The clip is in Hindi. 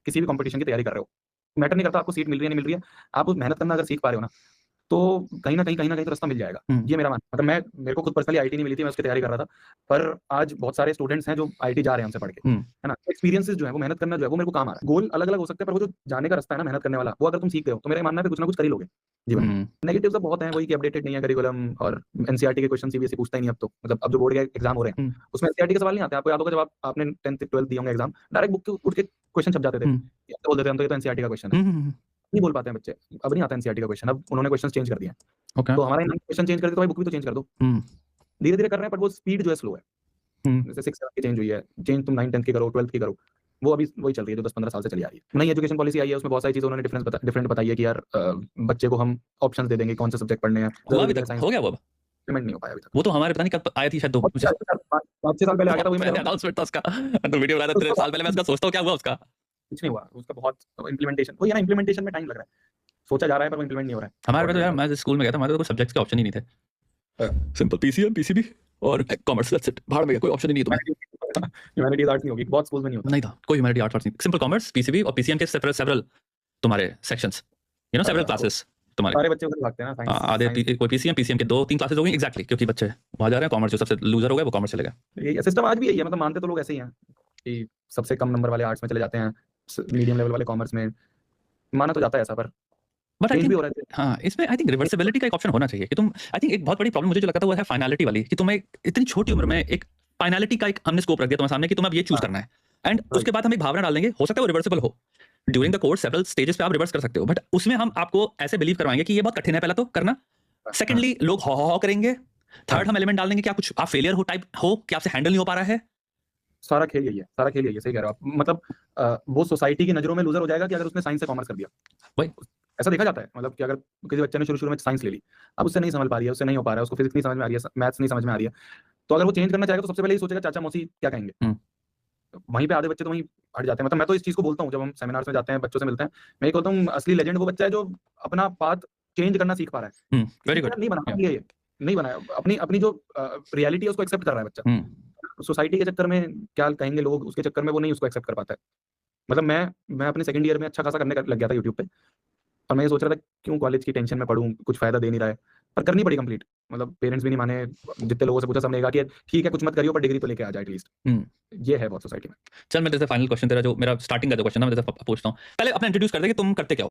किसी भी कंपटीशन की तैयारी कर रहे हो, मैटर नहीं करता आपको सीट मिल रही है नहीं मिल रही है, आप मेहनत करना अगर सीख पा रहे हो ना, तो कहीं न कहीं तो रास्ता मिल जाएगा। ये मेरा मानना है। मतलब मेरे को खुद पर्सनली आईटी नहीं मिली थी, मैं उसकी तैयारी कर रहा था। पर आज बहुत सारे स्टूडेंट्स हैं जो आईटी जा रहे हैं हमसे पढ़ के, है ना? एक्सपीरियंसेस जो है, वो मेहनत करना जो है, वो मेरे को काम आ रहा है। गोल अलग-अलग हो सकते हैं, पर वो जो जाने का रास्ता है ना मेहनत करने वाला, वो अगर तुम सीख गए हो, तो मेरा ये मानना है कि कुछ ना कुछ कर ही लोगे जीवन में। नेगेटिव्स तो बहुत हैं, वही कि अपडेटेड नहीं है करिकुलम और एनसीईआरटी के क्वेश्चन सीबीएसई पूछता ही नहीं अब तो। मतलब अब जो बोर्ड के एग्जाम हो रहे हैं, उसमें एनसीईआरटी के सवाल नहीं आते। आपको याद होगा जब आपने 10th 12th दिए होंगे एग्जाम, डायरेक्ट बुक के उठ के क्वेश्चन छप जाते थे। बोल देते हम तो ये तो एनसीईआरटी का क्वेश्चन है। नहीं बोल पाते हैं बच्चे। अब नहीं आता एनसीईआरटी का क्वेश्चन, अब उन्होंने क्वेश्चंस चेंज कर दिए हैं। तो हमारा क्वेश्चन चेंज कर दे तो भाई बुक भी तो चेंज कर दो। धीरे-धीरे कर रहे हैं, पर वो स्पीड जो है स्लो है। जैसे 6-7 की चेंज हुई है, चेंज तुम 9-10 की करो, 12th की करो, वो अभी वही चल रही है जो 10-15 साल से चली आ रही है। नई एजुकेशन पॉलिसी आई है, उसमें बहुत सारी चीजें उन्होंने डिफरेंट बताई है कि यार बच्चे को हम ऑप्शंस दे देंगे कौन से सब्जेक्ट पढ़ने हैं। हुआ अभी तक हो गया वो? इम्प्लीमेंट नहीं हो पाया अभी तक। वो तो हमारे पता नहीं कब आया थी शायद 5-6 साल पहले आ गया था, वही मैं अनाउंसमेंट था उसका। तो वीडियो बना था 3 साल पहले, मैं उसका सोचता हूं क्या हुआ उसका। कुछ नहीं हुआ उसका। बहुत इंप्लीमेंटेशन, वो ये ना इंप्लीमेंटेशन में टाइम लग रहा है। सोचा जा रहा है पर वो इंप्लीमेंट नहीं हो रहा है। हमारे पे तो यार मैं जिस स्कूल में गया था, हमारे तो कोई सब्जेक्ट्स के ऑप्शन ही नहीं थे। सिंपल पीसीएम पीसीबी और कॉमर्स, दैट्स इट। बाहर में कोई ऑप्शन ही नहीं है तुम्हें। ह्यूमैनिटीज आर्ट्स नहीं होगी, बहुत स्कूल्स में नहीं होता। नहीं था कोई ह्यूमैनिटी आर्ट्स नहीं, सिंपल कॉमर्स पीसीबी और पीसीएम के सेवरल तुम्हारे sections, you know several classes तुम्हारे। सारे बच्चे उधर भागते हैं ना साइंस। आधे कोई पीसीएम के 2-3 क्लासेस हो गई एग्जैक्टली, क्योंकि बच्चे वहां जा रहे हैं। कॉमर्स जो सबसे लूजर हो गया वो कॉमर्स चले गए। ये सिस्टम आज भी यही है। मतलब मानते तो लोग ऐसे ही हैं कि सबसे कम नंबर वाले आर्ट्स में चले जाते हैं, मीडियम लेवल वाले कॉमर्स में। माना तो जाता है ऐसा, पर बट आई चेंज भी थिंक हो रहा है। हाँ, इसमें आई थिंक रिवर्सिबिलिटी का एक ऑप्शन होना चाहिए कि तुम, आई थिंक एक बहुत बड़ी प्रॉब्लम मुझे जो लगता है वो है फाइनलिटी वाली, कि तुम्हें इतनी छोटी उम्र में एक फाइनलिटी का एक हमने स्कोप रख दिया तुम्हारे सामने कि तुम्हें अब ये चूज करना है, एंड उसके बाद हम एक भावना डाल देंगे, हो सकता है वो रिवर्सिबल हो during the course, several stages पे आप रिवर्स कर सकते हो, बट उसमें हम आपको ऐसे बिलीव करवाएंगे कि ये बहुत कठिन है पहला तो करना, सेकेंडली लोग हो करेंगे, थर्ड हम एलिमेंट डाल देंगे कि आप कुछ आप फेलियर हो टाइप हो कि आपसे हैंडल नहीं हो पा रहा है। सारा खेल यही है, सारा खेल यही है। सही कह रहे हो आप। मतलब वो सोसाइटी की नजरों में लूजर हो जाएगा कि अगर उसने साइंस से कॉमर्स कर दिया। वही ऐसा देखा जाता है। मतलब कि अगर किसी बच्चे ने शुरू में साइंस ले ली, अब उससे नहीं समझ पा रही है, उससे नहीं हो पा रहा है, उसको फिजिक्स नहीं समझ में आ रही है, मैथ्स नहीं समझ में आ रही है, तो अगर वो चेंज करना चाहेगा तो सबसे पहले ये सोचेगा चाचा मौसी क्या कहेंगे। तो वहीं पे आधे बच्चे तो वहीं हट जाते हैं। मतलब मैं तो इस चीज को बोलता हूँ, जब हम सेमिनार्स में जाते हैं, बच्चों से मिलते हैं, मैं ये कहता हूँ असली लेजेंड वो बच्चा है जो अपना पाथ चेंज करना सीख पा रहा है। Very good. नहीं बना ये नहीं बनाया, अपनी अपनी जो रियलिटी है उसको एक्सेप्ट कर रहा है बच्चा। सोसाइटी के चक्कर में क्या कहेंगे लोग, उसके चक्कर में वो नहीं उसको एक्सेप्ट कर पाता है। मतलब मैं अपने सेकंड ईयर में अच्छा खासा करने लग गया था यूट्यूब पे, और मैं ये सोच रहा था क्यों कॉलेज की टेंशन में पढूं, कुछ फायदा दे नहीं रहा है, पर करनी पड़ी कंप्लीट। मतलब पेरेंट्स भी नहीं माने, जितने लोगों से पूछा सबने कहा कि ठीक है कुछ मत करियो पर डिग्री तो लेके आ जाए एटलीस्ट। ये है बहुत सोसाइटी में। चल मैं जैसे फाइनल क्वेश्चन तेरा जो मेरा स्टार्टिंग का जो क्वेश्चन है मैं जैसे पूछता हूँ, पहले अपना इंट्रोड्यूस कर दे कि तुम करते क्या हो।